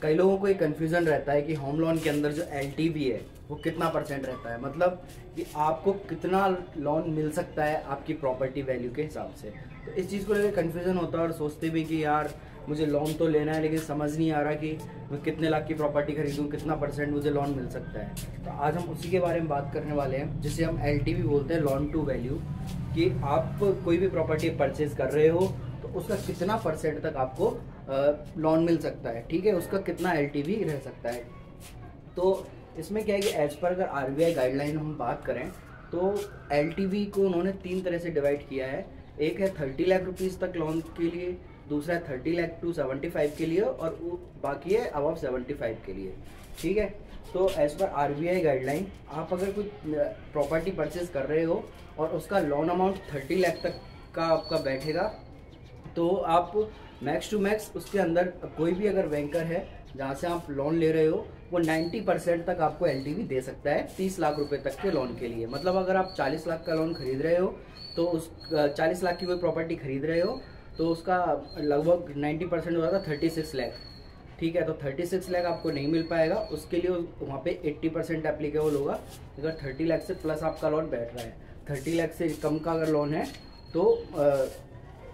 कई लोगों को एक कन्फ्यूज़न रहता है कि होम लोन के अंदर जो एलटीवी है वो कितना परसेंट रहता है, मतलब कि आपको कितना लोन मिल सकता है आपकी प्रॉपर्टी वैल्यू के हिसाब से। तो इस चीज़ को लेकर कन्फ्यूज़न होता है और सोचते भी कि यार मुझे लोन तो लेना है लेकिन समझ नहीं आ रहा कि मैं कितने लाख की प्रॉपर्टी खरीदूं, कितना परसेंट मुझे लोन मिल सकता है। तो आज हम उसी के बारे में बात करने वाले हैं जिसे हम एलटीवी बोलते हैं, लोन टू वैल्यू। कि आप कोई भी प्रॉपर्टी परचेज कर रहे हो तो उसका कितना परसेंट तक आपको लोन मिल सकता है, ठीक है, उसका कितना एलटीवी रह सकता है। तो इसमें क्या है कि एज पर अगर आरबीआई गाइडलाइन हम बात करें तो एलटीवी को उन्होंने 3 तरह से डिवाइड किया है। एक है 30 लाख रुपीज़ तक लोन के लिए, दूसरा है 30 लाख टू 75 के लिए, और बाकी है अबव 75 के लिए, ठीक है। तो एज पर आरबीआई गाइडलाइन आप अगर कोई प्रॉपर्टी परचेज कर रहे हो और उसका लोन अमाउंट 30 लाख तक का आपका बैठेगा तो आप मैक्स टू मैक्स उसके अंदर कोई भी अगर बैंकर है जहाँ से आप लोन ले रहे हो वो 90% तक आपको एलटीवी दे सकता है 30 लाख रुपए तक के लोन के लिए। मतलब अगर आप 40 लाख का लोन खरीद रहे हो तो उस 40 लाख की कोई प्रॉपर्टी खरीद रहे हो तो उसका लगभग 90% हो जाता है 36 लाख, ठीक है। तो 36 लाख आपको नहीं मिल पाएगा, उसके लिए वहाँ पे 80% एप्लीकेबल होगा। अगर 30 लाख से प्लस आपका लोन बैठ रहा है, 30 लाख से कम का अगर लोन है तो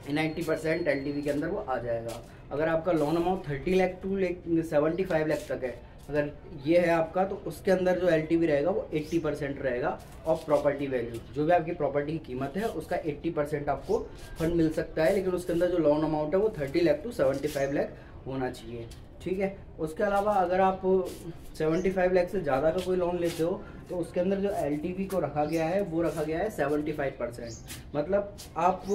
90% एलटीवी के अंदर वो आ जाएगा। अगर आपका loan amount 30 lakh to 75 lakh तक है, अगर ये है आपका, तो उसके अंदर जो एलटीवी रहेगा वो 80% रहेगा ऑफ प्रॉपर्टी वैल्यू। जो भी आपकी प्रॉपर्टी की कीमत है उसका 80% आपको फंड मिल सकता है, लेकिन उसके अंदर जो लोन अमाउंट है वो 30 लाख टू 75 लाख होना चाहिए, ठीक है। उसके अलावा अगर आप 75 लाख से ज़्यादा का कोई लोन लेते हो तो उसके अंदर जो एलटीवी को रखा गया है वो रखा गया है 75%। मतलब आप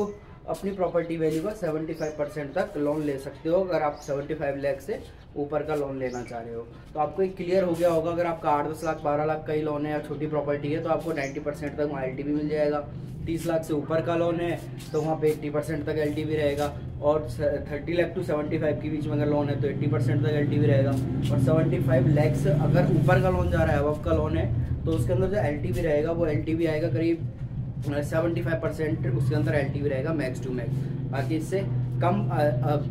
अपनी प्रॉपर्टी वैल्यू का 75% तक लोन ले सकते हो अगर आप 75 लाख से ऊपर का लोन लेना चाह रहे हो। तो आपको एक क्लियर हो गया होगा, अगर आपका 8-10 लाख 12 लाख का ही लोन है या छोटी प्रॉपर्टी है तो आपको 90% तक वहाँ एलटीवी मिल जाएगा। 30 लाख से ऊपर का लोन है तो वहाँ पे 80% तक एलटीवी रहेगा, और 30 लाख टू 75 के बीच में अगर लोन है तो 80% तक एलटीवी रहेगा। और 75 लाख से अगर ऊपर का लोन जा रहा है, अबव का लोन है, तो उसके अंदर जो एलटीवी रहेगा वो एलटीवी आएगा करीब 75%, उसके अंदर एलटीवी रहेगा मैक्स टू मैक्स। बाकी इससे कम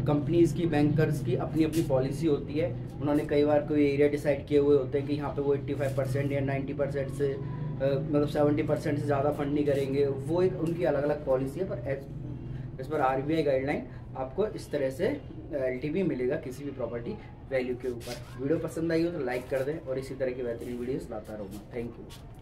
कंपनीज़ की, बैंकर्स की अपनी अपनी पॉलिसी होती है। उन्होंने कई बार कोई एरिया डिसाइड किए हुए होते हैं कि यहाँ पे वो 85% या 90% से मतलब 70% से ज़्यादा फंड नहीं करेंगे, वो एक उनकी अलग अलग पॉलिसी है। पर इस पर आरबीआई गाइडलाइन आपको इस तरह से एलटीवी मिलेगा किसी भी प्रॉपर्टी वैल्यू के ऊपर। वीडियो पसंद आई हो तो लाइक कर दें और इसी तरह की बेहतरीन वीडियोस लाता रहूँगा। Thank you.